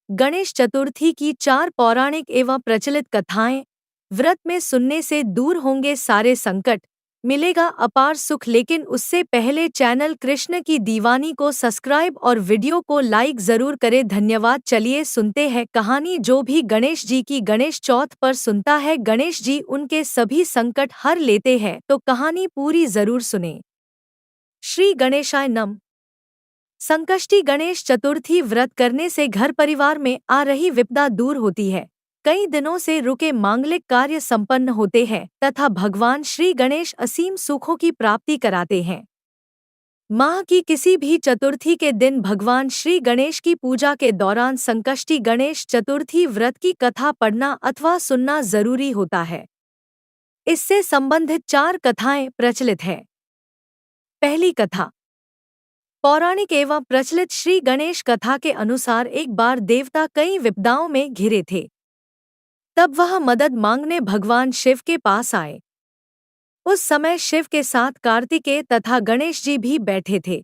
गणेश चतुर्थी की 4 पौराणिक एवं प्रचलित कथाएं। व्रत में सुनने से दूर होंगे सारे संकट, मिलेगा अपार सुख। लेकिन उससे पहले चैनल कृष्ण की दीवानी को सब्सक्राइब और वीडियो को लाइक जरूर करें। धन्यवाद। चलिए सुनते हैं कहानी। जो भी गणेश जी की गणेश चौथ पर सुनता है, गणेश जी उनके सभी संकट हर लेते हैं। तो कहानी पूरी जरूर सुने। श्री गणेशाय नमः। संकष्टी गणेश चतुर्थी व्रत करने से घर परिवार में आ रही विपदा दूर होती है। कई दिनों से रुके मांगलिक कार्य संपन्न होते हैं तथा भगवान श्री गणेश असीम सुखों की प्राप्ति कराते हैं। माह की किसी भी चतुर्थी के दिन भगवान श्री गणेश की पूजा के दौरान संकष्टी गणेश चतुर्थी व्रत की कथा पढ़ना अथवा सुनना जरूरी होता है। इससे संबंधित 4 कथाएं प्रचलित हैं। पहली कथा। पौराणिक एवं प्रचलित श्री गणेश कथा के अनुसार एक बार देवता कई विपदाओं में घिरे थे। तब वह मदद मांगने भगवान शिव के पास आए। उस समय शिव के साथ कार्तिकेय तथा गणेश जी भी बैठे थे।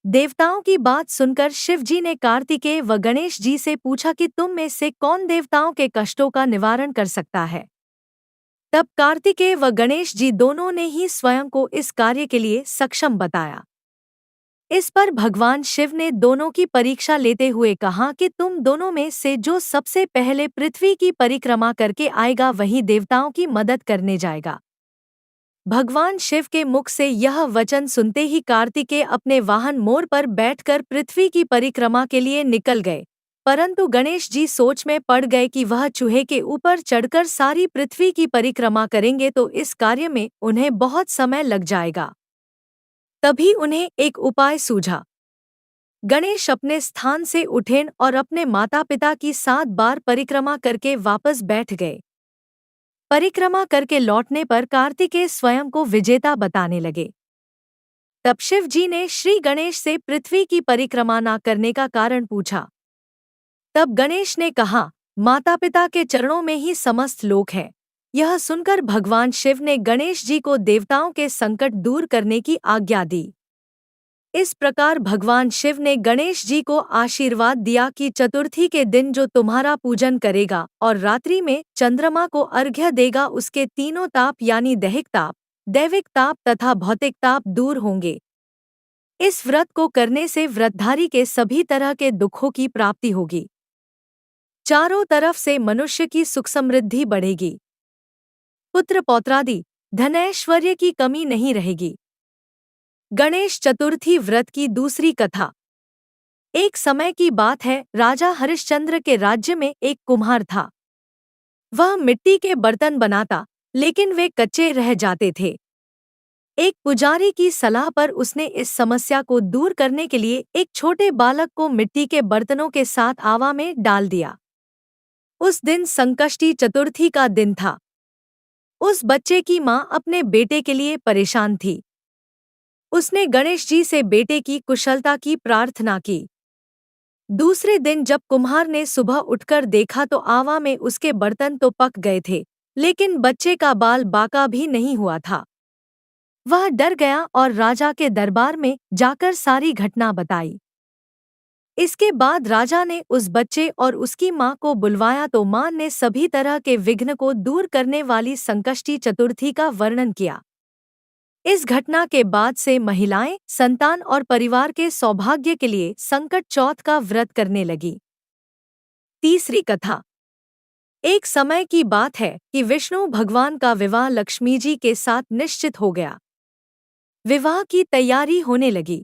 देवताओं की बात सुनकर शिव जी ने कार्तिकेय व गणेश जी से पूछा कि तुम में से कौन देवताओं के कष्टों का निवारण कर सकता है। तब कार्तिकेय व गणेश जी दोनों ने ही स्वयं को इस कार्य के लिए सक्षम बताया। इस पर भगवान शिव ने दोनों की परीक्षा लेते हुए कहा कि तुम दोनों में से जो सबसे पहले पृथ्वी की परिक्रमा करके आएगा वही देवताओं की मदद करने जाएगा। भगवान शिव के मुख से यह वचन सुनते ही कार्तिकेय अपने वाहन मोर पर बैठकर पृथ्वी की परिक्रमा के लिए निकल गए। परंतु गणेश जी सोच में पड़ गए कि वह चूहे के ऊपर चढ़कर सारी पृथ्वी की परिक्रमा करेंगे तो इस कार्य में उन्हें बहुत समय लग जाएगा। तभी उन्हें एक उपाय सूझा। गणेश अपने स्थान से उठे और अपने माता पिता की 7 बार परिक्रमा करके वापस बैठ गए। परिक्रमा करके लौटने पर कार्तिकेय स्वयं को विजेता बताने लगे। तब शिव जी ने श्री गणेश से पृथ्वी की परिक्रमा न करने का कारण पूछा। तब गणेश ने कहा, माता पिता के चरणों में ही समस्त लोक है। यह सुनकर भगवान शिव ने गणेश जी को देवताओं के संकट दूर करने की आज्ञा दी। इस प्रकार भगवान शिव ने गणेश जी को आशीर्वाद दिया कि चतुर्थी के दिन जो तुम्हारा पूजन करेगा और रात्रि में चंद्रमा को अर्घ्य देगा उसके तीनों ताप यानी दैहिक ताप, दैविक ताप तथा भौतिक ताप दूर होंगे। इस व्रत को करने से व्रतधारी के सभी तरह के दुखों की प्राप्ति होगी। चारों तरफ से मनुष्य की सुख समृद्धि बढ़ेगी। पुत्र पौत्रादि धनैश्वर्य की कमी नहीं रहेगी। गणेश चतुर्थी व्रत की दूसरी कथा। एक समय की बात है, राजा हरिश्चंद्र के राज्य में एक कुम्हार था। वह मिट्टी के बर्तन बनाता, लेकिन वे कच्चे रह जाते थे। एक पुजारी की सलाह पर उसने इस समस्या को दूर करने के लिए एक छोटे बालक को मिट्टी के बर्तनों के साथ आवा में डाल दिया। उस दिन संकष्टी चतुर्थी का दिन था। उस बच्चे की माँ अपने बेटे के लिए परेशान थी। उसने गणेश जी से बेटे की कुशलता की प्रार्थना की। दूसरे दिन जब कुम्हार ने सुबह उठकर देखा तो आवा में उसके बर्तन तो पक गए थे, लेकिन बच्चे का बाल बाका भी नहीं हुआ था। वह डर गया और राजा के दरबार में जाकर सारी घटना बताई। इसके बाद राजा ने उस बच्चे और उसकी माँ को बुलवाया तो माँ ने सभी तरह के विघ्न को दूर करने वाली संकष्टी चतुर्थी का वर्णन किया। इस घटना के बाद से महिलाएं संतान और परिवार के सौभाग्य के लिए संकट चौथ का व्रत करने लगी। तीसरी कथा। एक समय की बात है कि विष्णु भगवान का विवाह लक्ष्मी जी के साथ निश्चित हो गया। विवाह की तैयारी होने लगी।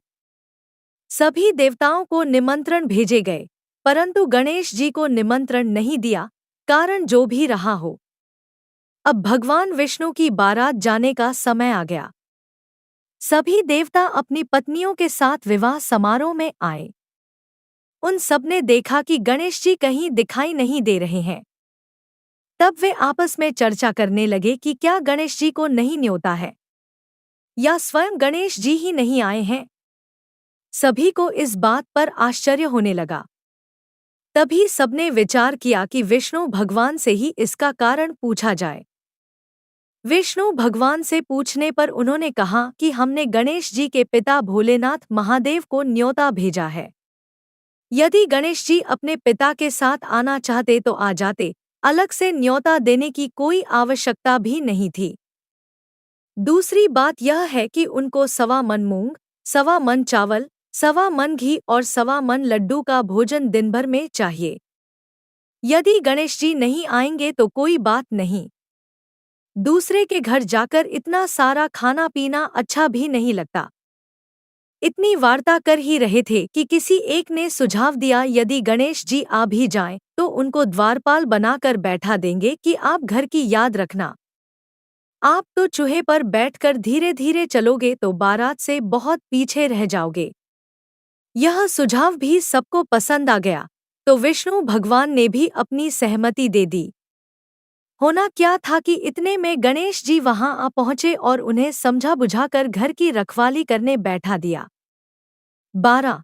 सभी देवताओं को निमंत्रण भेजे गए, परंतु गणेश जी को निमंत्रण नहीं दिया, कारण जो भी रहा हो। अब भगवान विष्णु की बारात जाने का समय आ गया। सभी देवता अपनी पत्नियों के साथ विवाह समारोह में आए। उन सबने देखा कि गणेश जी कहीं दिखाई नहीं दे रहे हैं। तब वे आपस में चर्चा करने लगे कि क्या गणेश जी को नहीं न्योता है, या स्वयं गणेश जी ही नहीं आए हैं। सभी को इस बात पर आश्चर्य होने लगा। तभी सबने विचार किया कि विष्णु भगवान से ही इसका कारण पूछा जाए। विष्णु भगवान से पूछने पर उन्होंने कहा कि हमने गणेश जी के पिता भोलेनाथ महादेव को न्योता भेजा है। यदि गणेश जी अपने पिता के साथ आना चाहते तो आ जाते, अलग से न्योता देने की कोई आवश्यकता भी नहीं थी। दूसरी बात यह है कि उनको 1.25 मन मूंग, 1.25 मन चावल, 1.25 मन घी और 1.25 मन लड्डू का भोजन दिन भर में चाहिए। यदि गणेश जी नहीं आएंगे तो कोई बात नहीं, दूसरे के घर जाकर इतना सारा खाना पीना अच्छा भी नहीं लगता। इतनी वार्ता कर ही रहे थे कि किसी एक ने सुझाव दिया, यदि गणेश जी आ भी जाएं तो उनको द्वारपाल बनाकर बैठा देंगे कि आप घर की याद रखना। आप तो चूहे पर बैठकर धीरे धीरे चलोगे तो बारात से बहुत पीछे रह जाओगे। यह सुझाव भी सबको पसंद आ गया, तो विष्णु भगवान ने भी अपनी सहमति दे दी। होना क्या था कि इतने में गणेश जी वहां आ पहुंचे और उन्हें समझा बुझाकर घर की रखवाली करने बैठा दिया। 12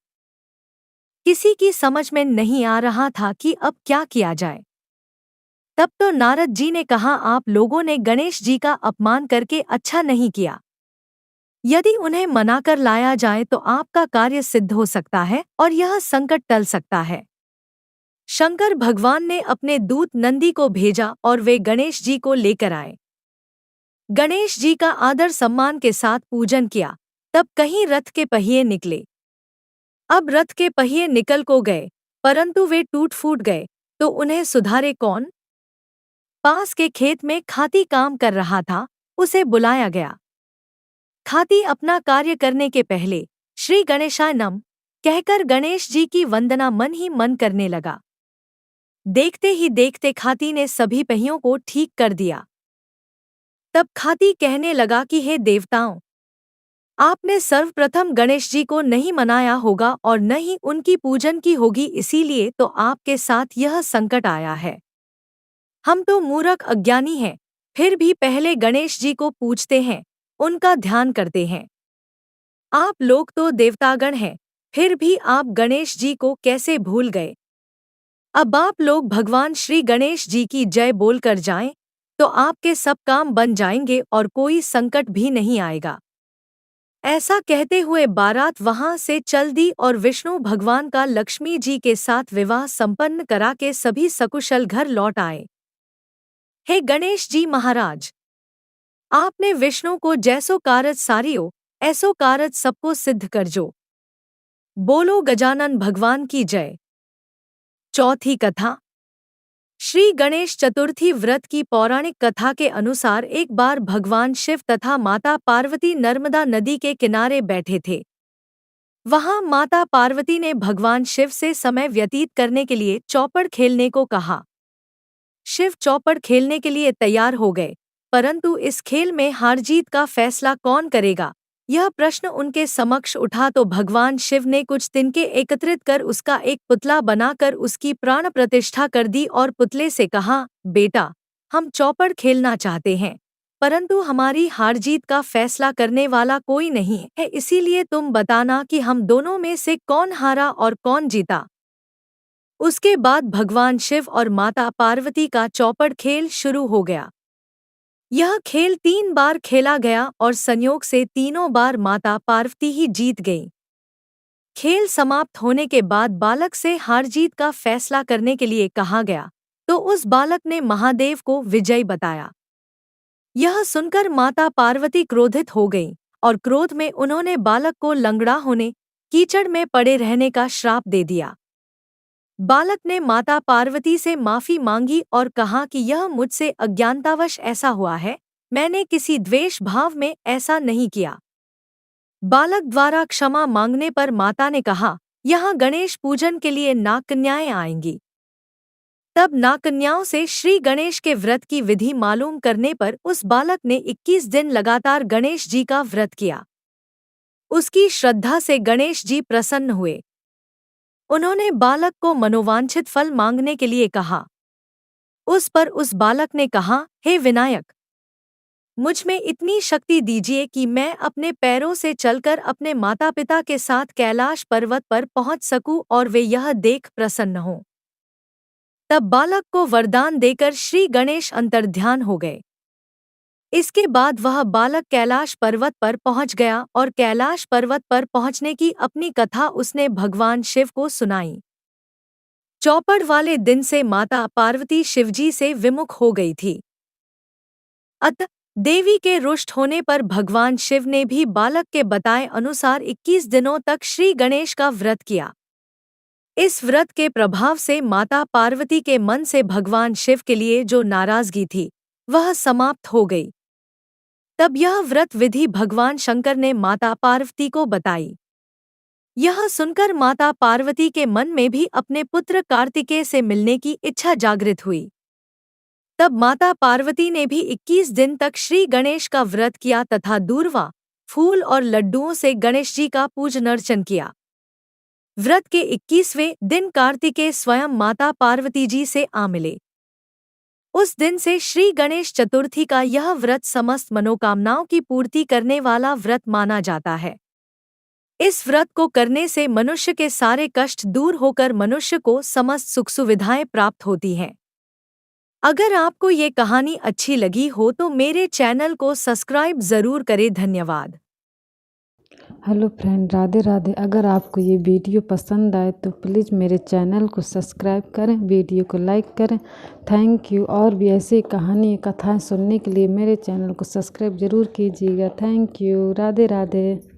किसी की समझ में नहीं आ रहा था कि अब क्या किया जाए। तब तो नारद जी ने कहा, आप लोगों ने गणेश जी का अपमान करके अच्छा नहीं किया। यदि उन्हें मनाकर लाया जाए तो आपका कार्य सिद्ध हो सकता है और यह संकट टल सकता है। शंकर भगवान ने अपने दूत नंदी को भेजा और वे गणेश जी को लेकर आए। गणेश जी का आदर सम्मान के साथ पूजन किया। तब कहीं रथ के पहिए निकले। अब रथ के पहिए निकल को गए, परंतु वे टूट फूट गए, तो उन्हें सुधारे कौन? पास के खेत में खाती काम कर रहा था, उसे बुलाया गया। खाती अपना कार्य करने के पहले श्री गणेशाय नमः कहकर गणेश जी की वंदना मन ही मन करने लगा। देखते ही देखते खाती ने सभी पहियों को ठीक कर दिया। तब खाती कहने लगा कि हे देवताओं, आपने सर्वप्रथम गणेश जी को नहीं मनाया होगा और न ही उनकी पूजन की होगी, इसीलिए तो आपके साथ यह संकट आया है। हम तो मूर्ख अज्ञानी हैं, फिर भी पहले गणेश जी को पूजते हैं, उनका ध्यान करते हैं। आप लोग तो देवतागण हैं, फिर भी आप गणेश जी को कैसे भूल गए? अब आप लोग भगवान श्री गणेश जी की जय बोलकर जाएं, तो आपके सब काम बन जाएंगे और कोई संकट भी नहीं आएगा। ऐसा कहते हुए बारात वहां से चल दी और विष्णु भगवान का लक्ष्मी जी के साथ विवाह संपन्न करा के सभी सकुशल घर लौट आए। हे गणेश जी महाराज, आपने विष्णु को जैसो कारज सारियो, ऐसो कारज सबको सिद्ध करजो। बोलो गजानन भगवान की जय। चौथी कथा। श्री गणेश चतुर्थी व्रत की पौराणिक कथा के अनुसार एक बार भगवान शिव तथा माता पार्वती नर्मदा नदी के किनारे बैठे थे। वहां माता पार्वती ने भगवान शिव से समय व्यतीत करने के लिए चौपड़ खेलने को कहा। शिव चौपड़ खेलने के लिए तैयार हो गए, परंतु इस खेल में हार जीत का फैसला कौन करेगा, यह प्रश्न उनके समक्ष उठा तो भगवान शिव ने कुछ तिनके एकत्रित कर उसका एक पुतला बनाकर उसकी प्राण प्रतिष्ठा कर दी और पुतले से कहा, बेटा, हम चौपड़ खेलना चाहते हैं, परंतु हमारी हार जीत का फैसला करने वाला कोई नहीं है, इसीलिए तुम बताना कि हम दोनों में से कौन हारा और कौन जीता। उसके बाद भगवान शिव और माता पार्वती का चौपड़ खेल शुरू हो गया। यह खेल 3 बार खेला गया और संयोग से तीनों बार माता पार्वती ही जीत गईं। खेल समाप्त होने के बाद बालक से हार जीत का फैसला करने के लिए कहा गया, तो उस बालक ने महादेव को विजयी बताया। यह सुनकर माता पार्वती क्रोधित हो गईं और क्रोध में उन्होंने बालक को लंगड़ा होने, कीचड़ में पड़े रहने का श्राप दे दिया। बालक ने माता पार्वती से माफी मांगी और कहा कि यह मुझसे अज्ञानतावश ऐसा हुआ है, मैंने किसी द्वेष भाव में ऐसा नहीं किया। बालक द्वारा क्षमा मांगने पर माता ने कहा, यहाँ गणेश पूजन के लिए नागकन्याएं आएंगी। तब नागकन्याओं से श्री गणेश के व्रत की विधि मालूम करने पर उस बालक ने 21 दिन लगातार गणेश जी का व्रत किया। उसकी श्रद्धा से गणेश जी प्रसन्न हुए। उन्होंने बालक को मनोवांछित फल मांगने के लिए कहा। उस पर उस बालक ने कहा, हे विनायक, मुझ में इतनी शक्ति दीजिए कि मैं अपने पैरों से चलकर अपने माता पिता के साथ कैलाश पर्वत पर पहुंच सकूं और वे यह देख प्रसन्न हों। तब बालक को वरदान देकर श्री गणेश अंतर्ध्यान हो गए। इसके बाद वह बालक कैलाश पर्वत पर पहुंच गया और कैलाश पर्वत पर पहुंचने की अपनी कथा उसने भगवान शिव को सुनाई। चौपड़ वाले दिन से माता पार्वती शिवजी से विमुख हो गई थी। अतः देवी के रुष्ट होने पर भगवान शिव ने भी बालक के बताए अनुसार 21 दिनों तक श्री गणेश का व्रत किया। इस व्रत के प्रभाव से माता पार्वती के मन से भगवान शिव के लिए जो नाराजगी थी वह समाप्त हो गई। तब यह व्रत विधि भगवान शंकर ने माता पार्वती को बताई। यह सुनकर माता पार्वती के मन में भी अपने पुत्र कार्तिकेय से मिलने की इच्छा जागृत हुई। तब माता पार्वती ने भी 21 दिन तक श्री गणेश का व्रत किया तथा दूर्वा, फूल और लड्डुओं से गणेश जी का पूजन अर्चन किया। व्रत के 21वें दिन कार्तिकेय स्वयं माता पार्वती जी से आ मिले। उस दिन से श्री गणेश चतुर्थी का यह व्रत समस्त मनोकामनाओं की पूर्ति करने वाला व्रत माना जाता है। इस व्रत को करने से मनुष्य के सारे कष्ट दूर होकर मनुष्य को समस्त सुख सुविधाएं प्राप्त होती हैं। अगर आपको ये कहानी अच्छी लगी हो तो मेरे चैनल को सब्सक्राइब ज़रूर करें। धन्यवाद। Hello friend, Radhe Radhe. अगर आपको ये वीडियो पसंद आए तो प्लीज़ मेरे चैनल को सब्सक्राइब करें, वीडियो को लाइक करें। Thank you. और भी ऐसी कहानी कथाएं सुनने के लिए मेरे चैनल को सब्सक्राइब ज़रूर कीजिएगा। Thank you. राधे राधे।